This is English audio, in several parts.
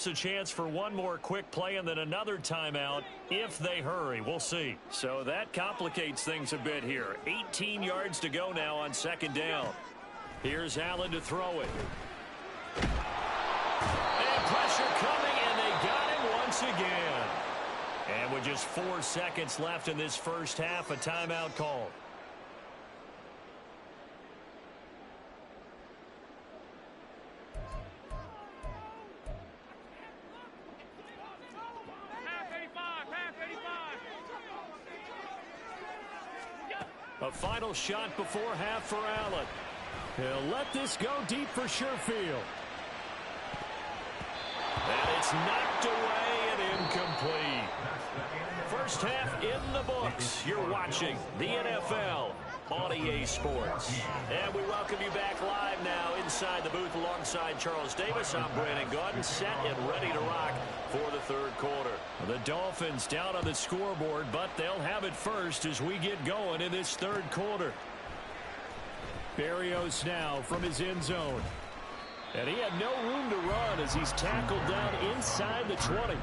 gets a chance for one more quick play and then another timeout if they hurry. We'll see. So that complicates things a bit here. 18 yards to go now on second down. Here's Allen to throw it. And pressure coming, and they got him once again. And with just 4 seconds left in this first half, a timeout call. A final shot before half for Allen. He'll let this go deep for Sherfield. And it's knocked away and incomplete. First half in the books. You're watching the NFL on EA Sports. And we welcome you back live now inside the booth alongside Charles Davis. I'm Brandon Gordon, set and ready to rock for the third quarter. The Dolphins down on the scoreboard, but they'll have it first as we get going in this third quarter. Berrios now from his end zone. And he had no room to run as he's tackled down inside the 20.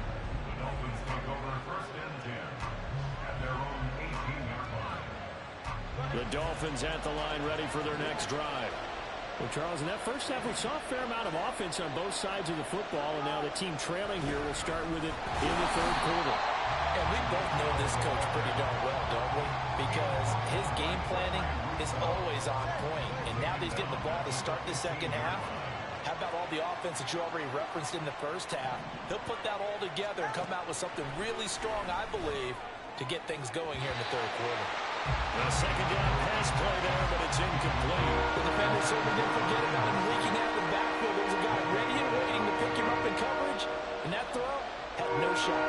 The Dolphins at the line ready for their next drive. Well, Charles, in that first half, we saw a fair amount of offense on both sides of the football, and now the team trailing here will start with it in the third quarter. And we both know this coach pretty darn well, don't we? Because his game planning is always on point. And now that he's getting the ball to start the second half, how about all the offense that you already referenced in the first half? He'll put that all together and come out with something really strong, I believe, to get things going here in the third quarter. A second down pass play there, but it's incomplete. The defender certainly didn't forget about him leaking out of the backfield. There was a guy ready and waiting to pick him up in coverage, and that throw had no shot.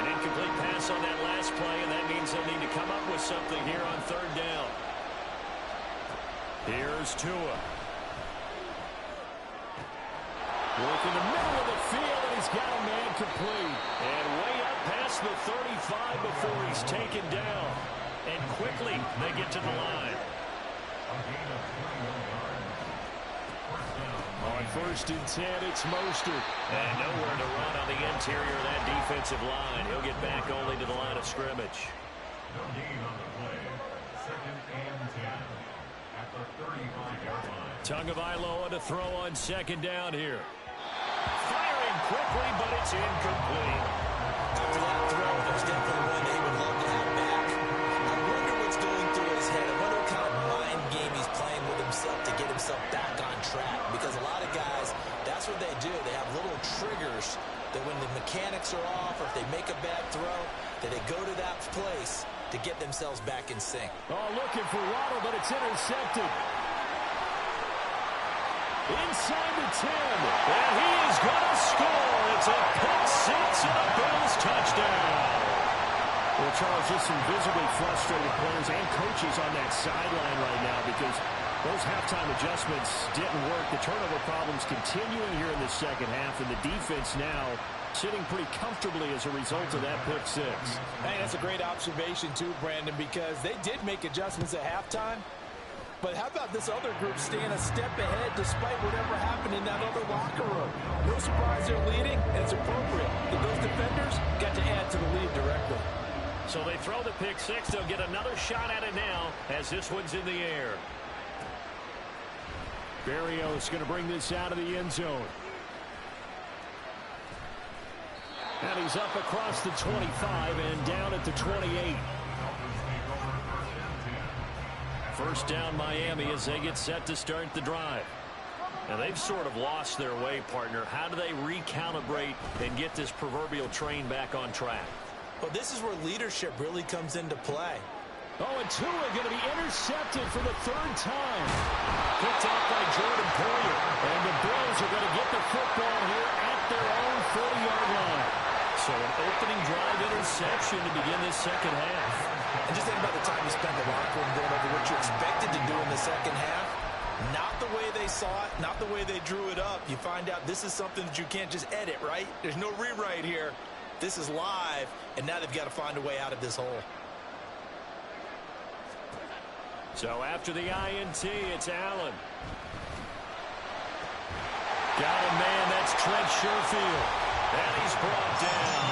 An incomplete pass on that last play, and that means they'll need to come up with something here on third down. Here's Tua. Working the middle of the field, and he's got a man complete. And way up past the 35 before he's taken down. And quickly, they get to the line. On first and 10, it's Mostert. And nowhere to run on the interior of that defensive line. He'll get back only to the line of scrimmage. No gain on the play. Second and 10 at the 35-yard line. Tagovailoa to throw on second down here. Firing quickly, but it's incomplete. After that throw, there's definitely one they would love to have back. I wonder what's going through his head. I wonder what kind of mind game he's playing with himself to get himself back on track. Because a lot of guys, that's what they do. They have little triggers that when the mechanics are off or if they make a bad throw, that they go to that place to get themselves back in sync. Oh, looking for Waddle, but it's intercepted. Inside the 10, and he is going to score. It's a pick six and a Bills touchdown. Well, Charles, just some visibly frustrated players and coaches on that sideline right now because those halftime adjustments didn't work. The turnover problems continuing here in the second half, and the defense now sitting pretty comfortably as a result of that pick six. Hey, that's a great observation too, Brandon, because they did make adjustments at halftime. But how about this other group staying a step ahead despite whatever happened in that other locker room? No surprise they're leading, and it's appropriate that those defenders got to add to the lead directly. So they throw the pick six. They'll get another shot at it now as this one's in the air. Berrios going to bring this out of the end zone. And he's up across the 25 and down at the 28. First down Miami as they get set to start the drive. Now they've sort of lost their way, partner. How do they recalibrate and get this proverbial train back on track? Well, this is where leadership really comes into play. Oh, and Tua going to be intercepted for the third time. Picked off by Jordan Poyer. And the Bills are going to get the football here at their own 40-yard line. So an opening drive interception to begin this second half. And just think about the time you spent in the locker room going over what you expected to do in the second half. Not the way they saw it, not the way they drew it up. You find out this is something that you can't just edit, right? There's no rewrite here. This is live, and now they've got to find a way out of this hole. So after the INT, it's Allen. Got a man, that's Trent Sherfield. And he's brought down.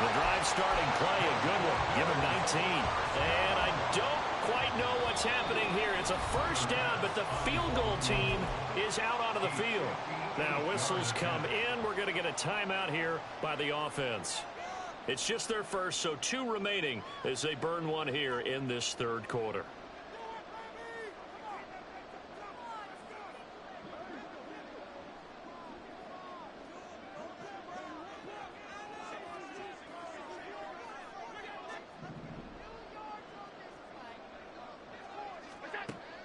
The drive starting play, a good one. Give him 19. And I don't quite know what's happening here. It's a first down, but the field goal team is out onto the field. Now whistles come in. We're going to get a timeout here by the offense. It's just their first, so 2 remaining as they burn one here in this third quarter.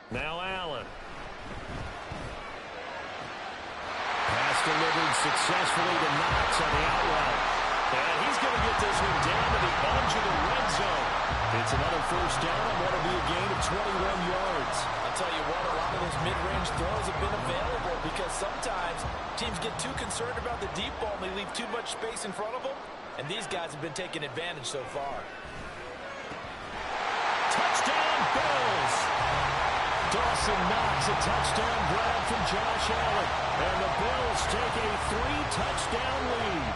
Now Allen. Pass delivered successfully to Knox on the out route. And he's going to get this one down to the edge of the red zone. It's another first down and what will be a gain of 21 yards. I'll tell you what, a lot of those mid-range throws have been available because sometimes teams get too concerned about the deep ball and they leave too much space in front of them. And these guys have been taking advantage so far. Touchdown, Bills! Dawson Knox, a touchdown grab from Josh Allen. And the Bills take a 3-touchdown lead.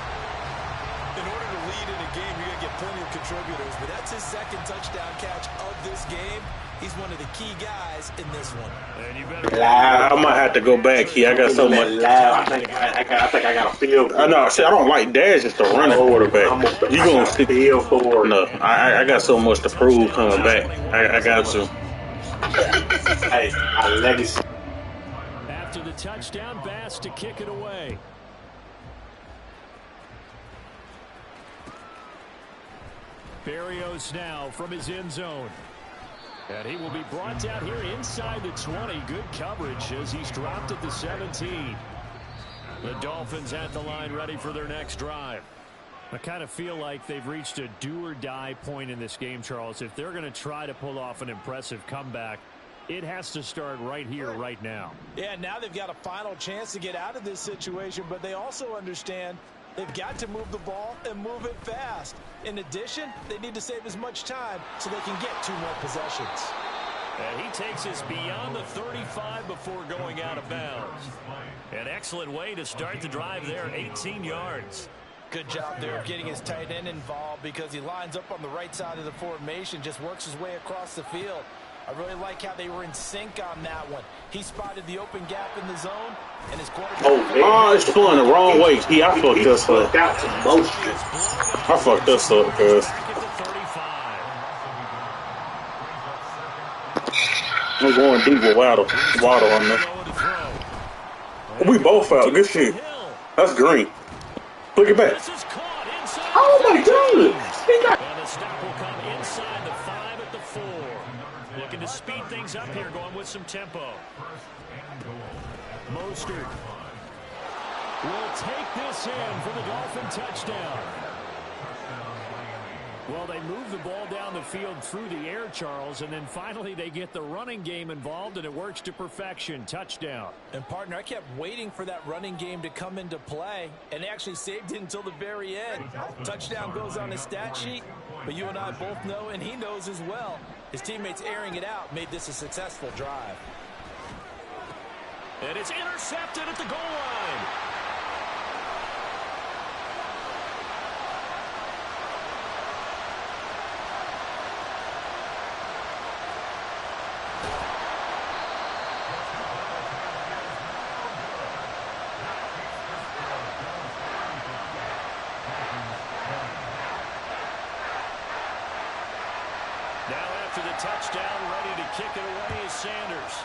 In order to lead in a game, you're going to get plenty of contributors, but that's his second touchdown catch of this game. He's one of the key guys in this one. And you better I might have to go back here. I got so much. I think I got a feel. I know. See, I don't like Daz just to run quarterback. You gonna see feel for? No, I got so much to prove coming back. I got to. Hey, our legacy. After the touchdown, Bass to kick it away. Berrios now from his end zone. And he will be brought down here inside the 20. Good coverage as he's dropped at the 17. The Dolphins at the line ready for their next drive. I kind of feel like they've reached a do-or-die point in this game, Charles. If they're going to try to pull off an impressive comeback, it has to start right here, right now. Yeah, now they've got a final chance to get out of this situation, but they also understand they've got to move the ball and move it fast. In addition, they need to save as much time so they can get 2 more possessions. And he takes us beyond the 35 before going out of bounds. An excellent way to start the drive there, 18 yards. Good job there of getting his tight end involved because he lines up on the right side of the formation, just works his way across the field. I really like how they were in sync on that one. He spotted the open gap in the zone, and his quarterback... It's going the wrong way. I fucked us up. I fucked us up, cuz. I'm going deep with Waddle on there. We both out. Good shit. That's green. Look it back. Oh my God! And the stop will come inside the 5 at the 4. Looking to speed things up here, going with some tempo. Mostert will take this in for the Dolphin touchdown. Well, they move the ball down the field through the air, Charles, and then finally they get the running game involved, and it works to perfection. Touchdown. And, partner, I kept waiting for that running game to come into play, and they actually saved it until the very end. Touchdown goes on his stat sheet, but you and I both know, and he knows as well, his teammates airing it out made this a successful drive. And it's intercepted at the goal line. Now after the touchdown, ready to kick it away is Sanders.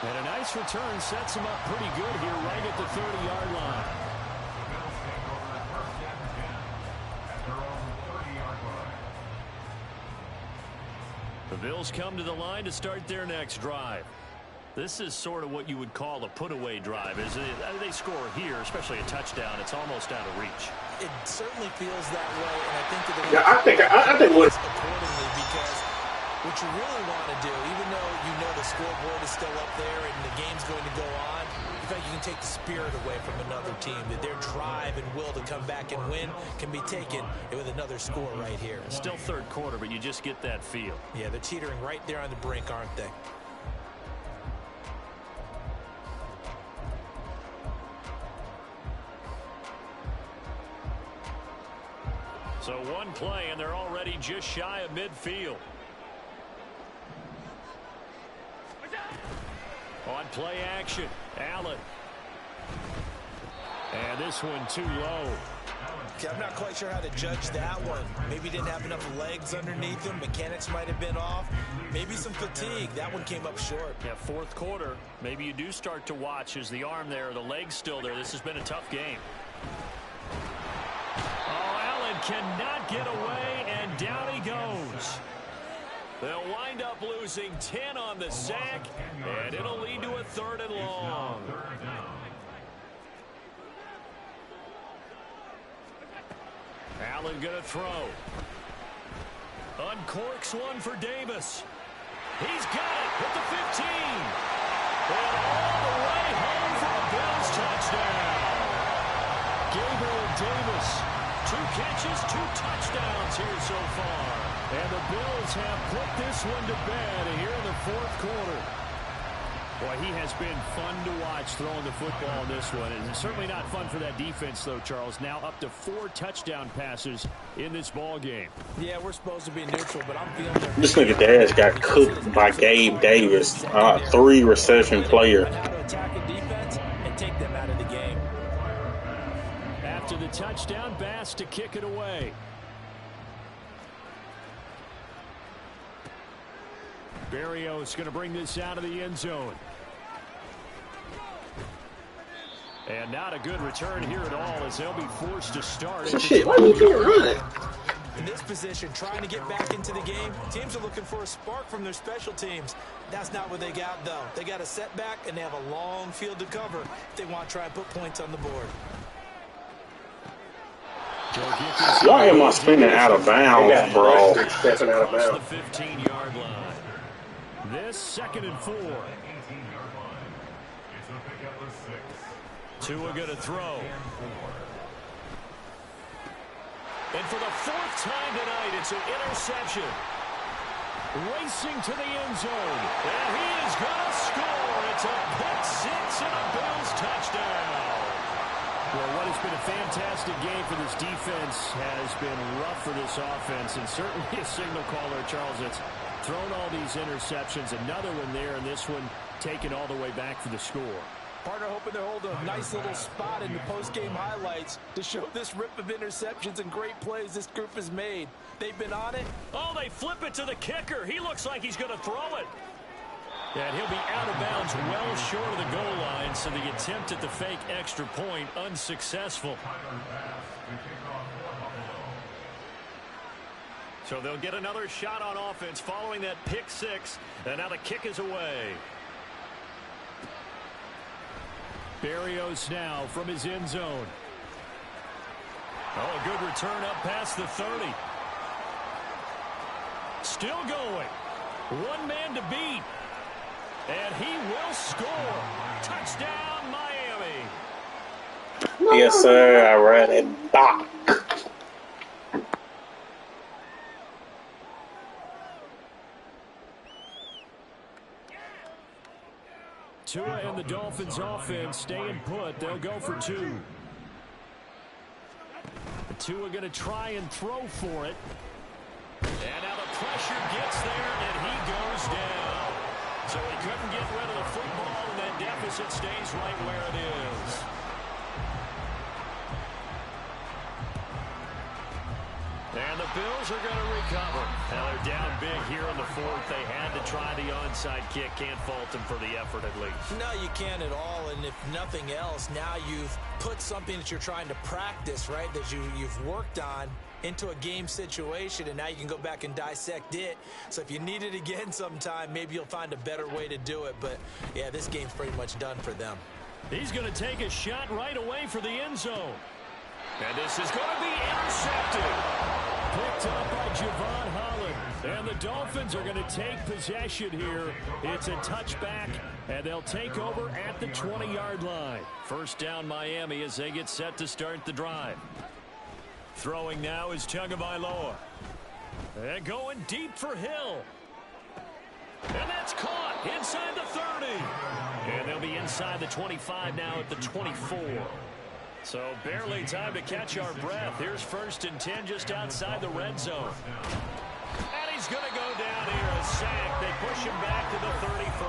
And a nice return sets him up pretty good here right at the 30-yard line. The Bills come to the line to start their next drive. This is sort of what you would call a put-away drive, isn't it? They score here, especially a touchdown. It's almost out of reach. It certainly feels that way, and I think that I think what accordingly, because what you really want to do, even though you know the scoreboard is still up there and the game's going to go on, in fact, you can take the spirit away from another team, that their drive and will to come back and win can be taken with another score right here. Still third quarter, but you just get that feel. Yeah, they're teetering right there on the brink, aren't they? So one play, and they're already just shy of midfield. On play action, Allen. And this one too low. Okay, I'm not quite sure how to judge that one. Maybe he didn't have enough legs underneath him. Mechanics might have been off. Maybe some fatigue. That one came up short. Yeah, fourth quarter, maybe you do start to watch as the arm there, the leg's still there. This has been a tough game. Oh, Allen cannot get away, and down he goes. They'll wind up losing 10 on the sack, and it'll lead to a 3rd and long. Allen going to throw. Uncorks one for Davis. He's got it at the 15. And all the way home for a Bills touchdown. Gabriel Davis, 2 catches, 2 touchdowns here so far. And the Bills have put this one to bed here in the 4th quarter. Boy, he has been fun to watch throwing the football in this one. And it's certainly not fun for that defense, though, Charles. Now up to 4 touchdown passes in this ball game. Yeah, we're supposed to be neutral, but I'm feeling their... This nigga Dash got cooked by Gabe Davis, 3 reception player. How to attack a defense and take them out of the game. After the touchdown, Bass to kick it away. Berrios going to bring this out of the end zone. And not a good return here at all as they'll be forced to start. Shit, why you can't run it? In this position, trying to get back into the game, teams are looking for a spark from their special teams. That's not what they got, though. They got a setback, and they have a long field to cover if they want to try and put points on the board. Why am I spinning out of bounds, bro? Stepping out of bounds. The 15-yard line. This 2nd and 4. Tua going to throw. And for the 4th time tonight, it's an interception. Racing to the end zone. And he is going to score. It's a pick 6 and a Bills touchdown. Well, what has been a fantastic game for this defense has been rough for this offense, and certainly a signal caller, Charles, that's thrown all these interceptions. Another one there, and this one taken all the way back for the score. Partner hoping to hold a nice little spot in the post-game highlights to show this rip of interceptions and great plays this group has made. They've been on it. Oh, they flip it to the kicker. He looks like he's going to throw it. And he'll be out of bounds well short of the goal line, so the attempt at the fake extra point unsuccessful. So they'll get another shot on offense following that pick 6, and now the kick is away. Berrios now from his end zone. Oh, a good return up past the 30. Still going. One man to beat. And he will score. Touchdown, Miami. Yes, sir. I ran it back. Tua and the Dolphins offense staying put. They'll go for 2. Tua going to try and throw for it. And now the pressure gets there, and he goes down. So he couldn't get rid of the football, and that deficit stays right where it is. And the Bills are going to recover. Now they're down big here in the 4th. They had to try the onside kick. Can't fault them for the effort at least. No, you can't at all. And if nothing else, now you've put something that you're trying to practice, right, that you've worked on into a game situation, and now you can go back and dissect it. So if you need it again sometime, maybe you'll find a better way to do it. But, yeah, this game's pretty much done for them. He's going to take a shot right away for the end zone. And this is going to be intercepted. Picked up by Javon Holland. And the Dolphins are going to take possession here. It's a touchback, and they'll take over at the 20-yard line. First down, Miami, as they get set to start the drive. Throwing now is Tagovailoa. And going deep for Hill. And that's caught inside the 30. And they'll be inside the 25 now at the 24. So barely time to catch our breath. Here's 1st and 10 just outside the red zone. And he's going to go down here, a sack. They push him back to the 34.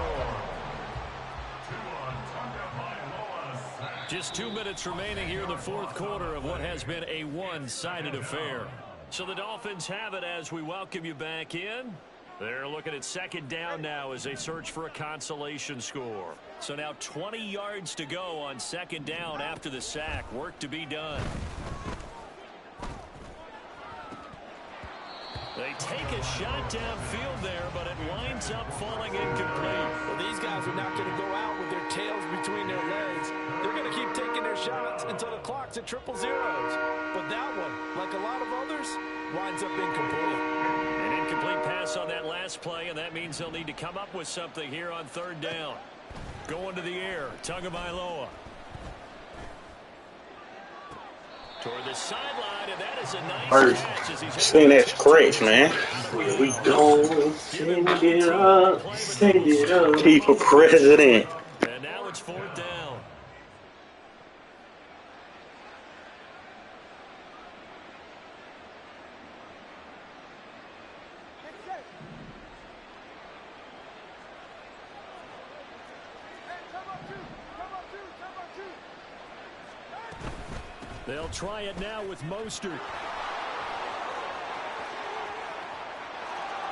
Just 2 minutes remaining here in the 4th quarter of what has been a one-sided affair. So the Dolphins have it as we welcome you back in. They're looking at 2nd down now as they search for a consolation score. So now 20 yards to go on 2nd down after the sack. Work to be done. They take a shot downfield there, but it winds up falling incomplete. Well, these guys are not going to go out with their tails between their legs. They're going to keep taking their shots until the clock's at 000. But that one, like a lot of others, winds up incomplete. An incomplete pass on that last play, and that means they'll need to come up with something here on 3rd down. Going to the air, Tagovailoa. Toward the sideline, and that is a nice catch as he's sing that scratch, man. We don't send it up, send it up. Keep for president. And now it's 4th down. They'll try it now with Mostert.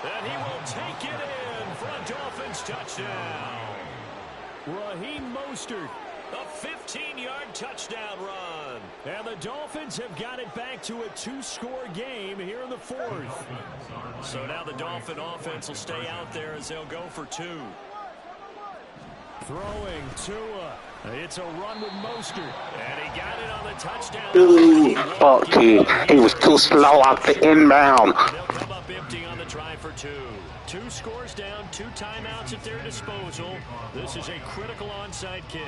And he will take it in for a Dolphins touchdown. Raheem Mostert, a 15-yard touchdown run. And the Dolphins have got it back to a 2-score game here in the 4th. So now the Dolphin offense will stay out there as they'll go for 2. Throwing Tua. It's a run with Mostert. And he got it on the touchdown. Ooh, fuck you. He was too slow off the inbound. They'll come up empty on the try for 2. 2 scores down, 2 timeouts at their disposal. This is a critical onside kick.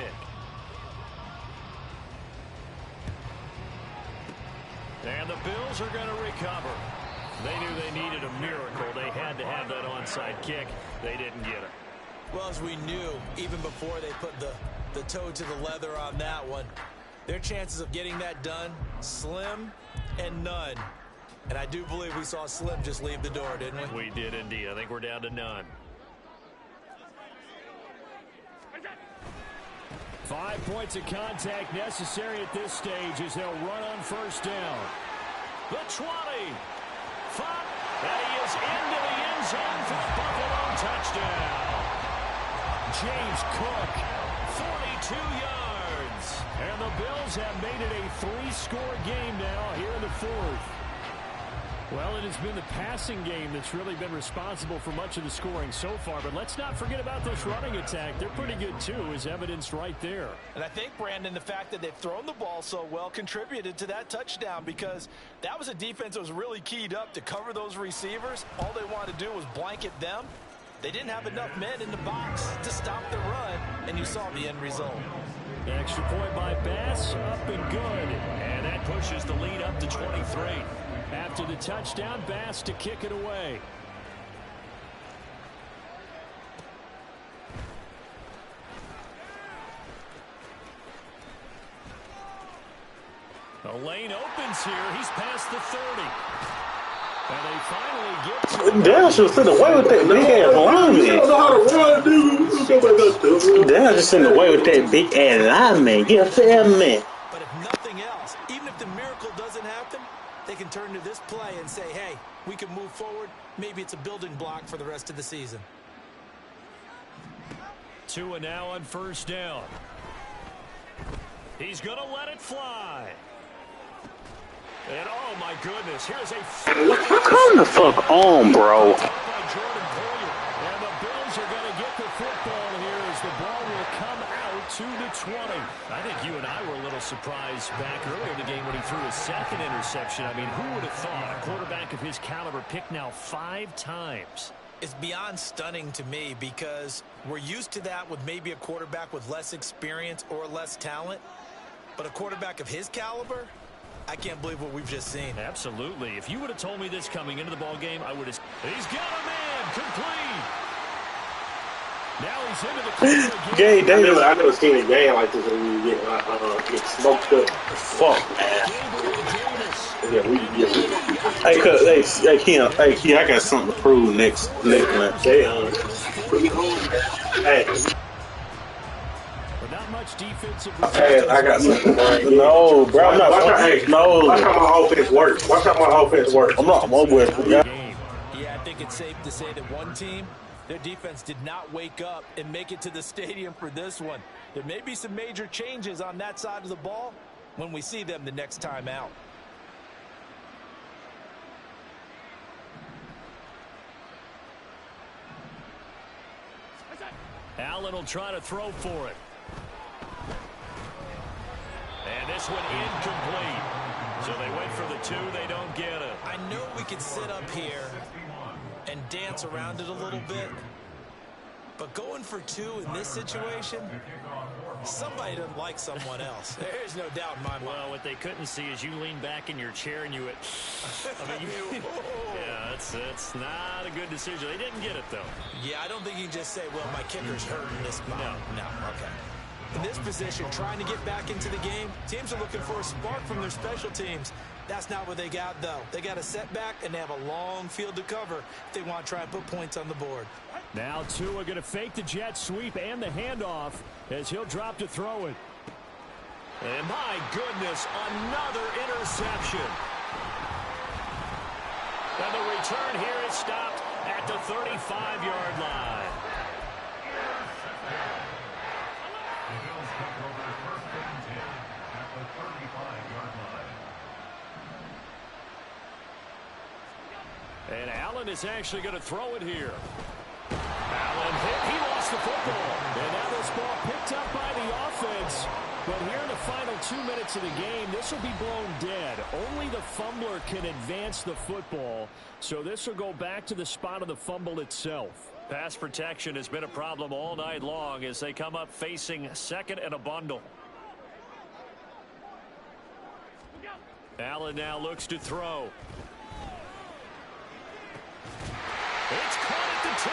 And the Bills are going to recover. They knew they needed a miracle. They had to have that onside kick. They didn't get it. Well, as we knew, even before they put the toe to the leather on that one, their chances of getting that done, slim and none. And I do believe we saw Slim just leave the door, didn't we? We did indeed. I think we're down to none. 5 points of contact necessary at this stage as they'll run on 1st down. The 20. 5. And he is into the end zone for a Buffalo touchdown. James Cook, 42 yards. And the Bills have made it a 3-score game now here in the 4th. Well, it has been the passing game that's really been responsible for much of the scoring so far. But let's not forget about this running attack. They're pretty good, too, as evidenced right there. And I think, Brandon, the fact that they've thrown the ball so well contributed to that touchdown because that was a defense that was really keyed up to cover those receivers. All they wanted to do was blanket them. They didn't have enough men in the box to stop the run, and you saw the end result. Extra point by Bass, up and good. And that pushes the lead up to 23. After the touchdown, Bass to kick it away. The lane opens here. He's past the 30. And they finally get to it. Dale should sit away with that big ass lineman. You don't know how to run, dude. Dale just sitting away with that big ass lineman. You feel me? But if nothing else, even if the miracle doesn't happen, they can turn to this play and say, hey, we can move forward. Maybe it's a building block for the rest of the season. Tua now on 1st down. He's going to let it fly. And oh my goodness, here's a Come the fuck on, bro. And the Bills are going to get the football here as the ball will come out to the 20. I think you and I were a little surprised back earlier in the game when he threw his 2nd interception. I mean, who would have thought a quarterback of his caliber picked now 5 times? It's beyond stunning to me because we're used to that with maybe a quarterback with less experience or less talent. But a quarterback of his caliber, I can't believe what we've just seen. Absolutely. If you would have told me this coming into the ball game, I would have. He's got a man complete. Now he's into the corner again. Gay Davis. I never seen a game like this when you get smoked up. Fuck, man. Yeah, we Hey, Ken, I got something to prove next man. Hey. Not much defensive. Hey, I got something. No, bro, I'm not. No. Watch how my offense works. Watch how my offense works. I'm not. I'm with you. Yeah, I think it's safe to say that one team, their defense did not wake up and make it to the stadium for this one. There may be some major changes on that side of the ball when we see them the next time out. Allen will try to throw for it. And this one incomplete. So they went for the 2. They don't get it. I know we could sit up here and dance around it a little bit, but going for 2 in this situation, somebody doesn't like someone else. There's no doubt in my mind. Well, what they couldn't see is you lean back in your chair and you went, yeah, that's not a good decision. They didn't get it, though. Yeah, I don't think you can just say, well, my kicker's hurt in this spot. No, okay. In this position, trying to get back into the game, teams are looking for a spark from their special teams. That's not what they got, though. They got a setback, and they have a long field to cover if they want to try and put points on the board. Now Tua going to fake the jet sweep and the handoff as he'll drop to throw it. And my goodness, another interception. And the return here is stopped at the 35-yard line. And Allen is actually going to throw it here. Allen hit. He lost the football. And now this ball picked up by the offense. But here in the final 2 minutes of the game, this will be blown dead. Only the fumbler can advance the football. So this will go back to the spot of the fumble itself. Pass protection has been a problem all night long as they come up facing second and a bundle. Allen now looks to throw. It's caught at the 10.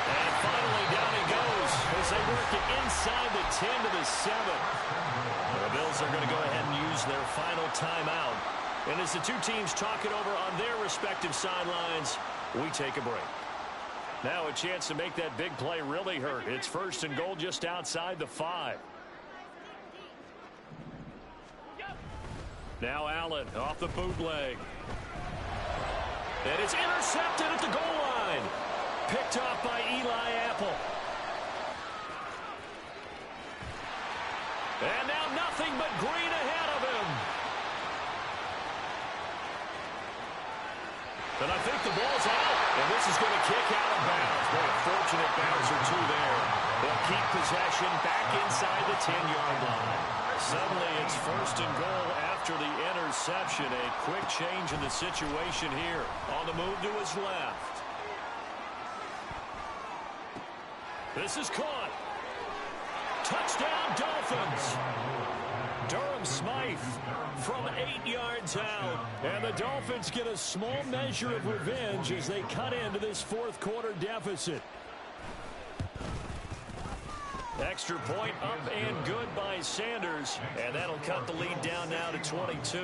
And finally down it goes as they work it inside the 10 to the 7. The Bills are going to go ahead and use their final timeout. And as the two teams talk it over on their respective sidelines, we take a break. Now a chance to make that big play really hurt. It's 1st and goal just outside the 5. Now Allen off the bootleg. And it's intercepted at the goal line. Picked off by Eli Apple. And now nothing but green ahead of him. And I think the ball's out. And this is going to kick out of bounds. What a fortunate bounce or 2 there. They'll keep possession back inside the 10-yard line. Suddenly it's 1st and goal after the interception. A quick change in the situation here. On the move to his left. This is caught. Touchdown Dolphins. Durham Smythe from 8 yards out. And the Dolphins get a small measure of revenge as they cut into this 4th quarter deficit. Extra point up and good by Sanders. And that'll cut the lead down now to 22.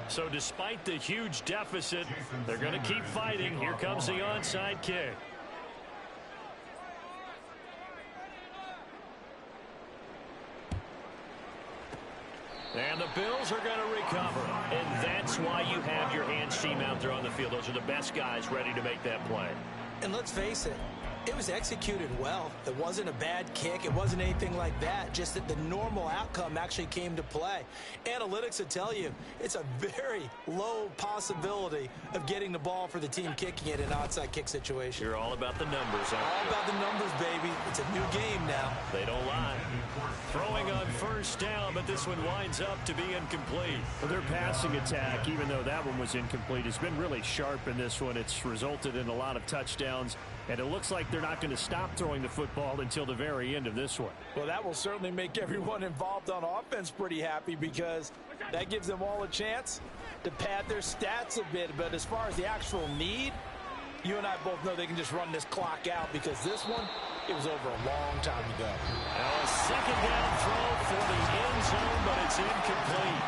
So despite the huge deficit, they're going to keep fighting. Here comes the onside kick. And the Bills are going to recover. And that's why you have your hands team out there on the field. Those are the best guys ready to make that play. And let's face it, it was executed well. It wasn't a bad kick. It wasn't anything like that. Just that the normal outcome actually came to play. Analytics will tell you it's a very low possibility of getting the ball for the team kicking it in an onside kick situation. You're all about the numbers, aren't you? All about the numbers, baby. It's a new game now. They don't lie. Throwing on 1st down, but this one winds up to be incomplete. Well, their passing attack, even though that one was incomplete, has been really sharp in this one. It's resulted in a lot of touchdowns, and it looks like they're not going to stop throwing the football until the very end of this one. Well, that will certainly make everyone involved on offense pretty happy because that gives them all a chance to pad their stats a bit. But as far as the actual need, You and I both know they can just run this clock out because this one, it was over a long time ago. Now a second down throw for the end zone, but it's incomplete.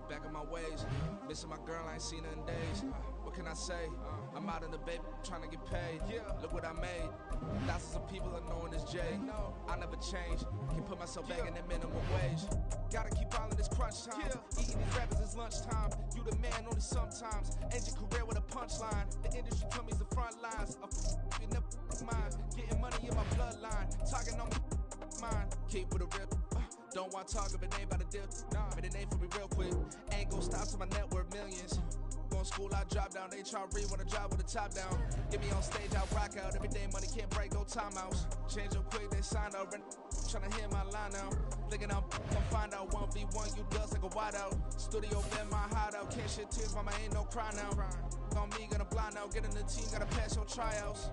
Back in my ways, missing my girl, I ain't seen her in days. What can I say? I'm out in the baby, trying to get paid. Look what I made. Thousands of people are knowing this J. I never change. Can put myself back in that minimum wage. Gotta keep all in this crunch time. Eating these rappers is lunchtime. You the man only sometimes. End your career with a punchline. The industry told me the front lines. You never mind. Getting money in my bloodline. Talking on my mind. Keep with a rip. Don't want to talk if it ain't about a deal. Made a name for me real quick. Ain't gon' stop till my net worth millions. Going school, I drop down. HRE wanna drive with the top down. Get me on stage, I rock out. Every day money can't break, go timeouts. Change up quick, they sign up. Tryna hear my line now. Thinking I'm gon' find out 1v1, you dust like a wide out. Studio been my hideout. Can't shed tears, mama ain't no cry now. On me, gonna blind out. Get in the team, gotta pass your tryouts.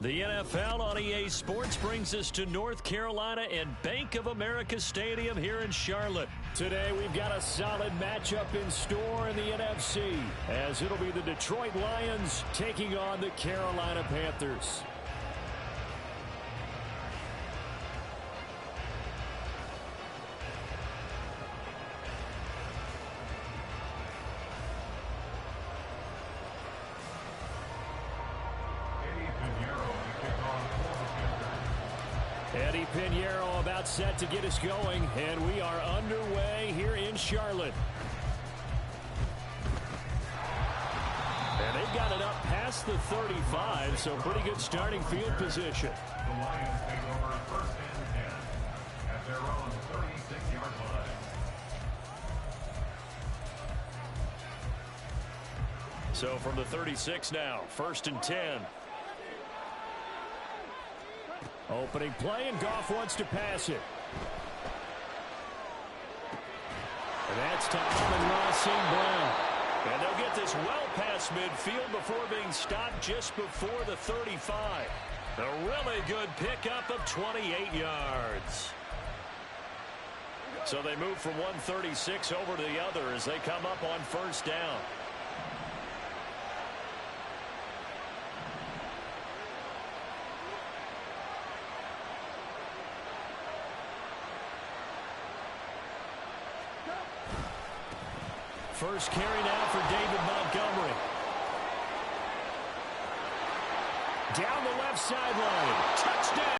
The NFL on EA Sports brings us to North Carolina and Bank of America Stadium here in Charlotte. Today we've got a solid matchup in store in the NFC, as it'll be the Detroit Lions taking on the Carolina Panthers. Eddie Pinheiro about set to get us going, and we are underway here in Charlotte. And they got it up past the 35, so pretty good starting field position. The Lions take over first and 10 at their own 36-yard line. So from the 36 now, first and 10. Opening play, and Goff wants to pass it. And that's to Amon-Ra St. Brown. And they'll get this well past midfield before being stopped just before the 35. A really good pickup of 28 yards. So they move from 136 over to the other as they come up on first down. First carry now for David Montgomery. Down the left sideline. Touchdown.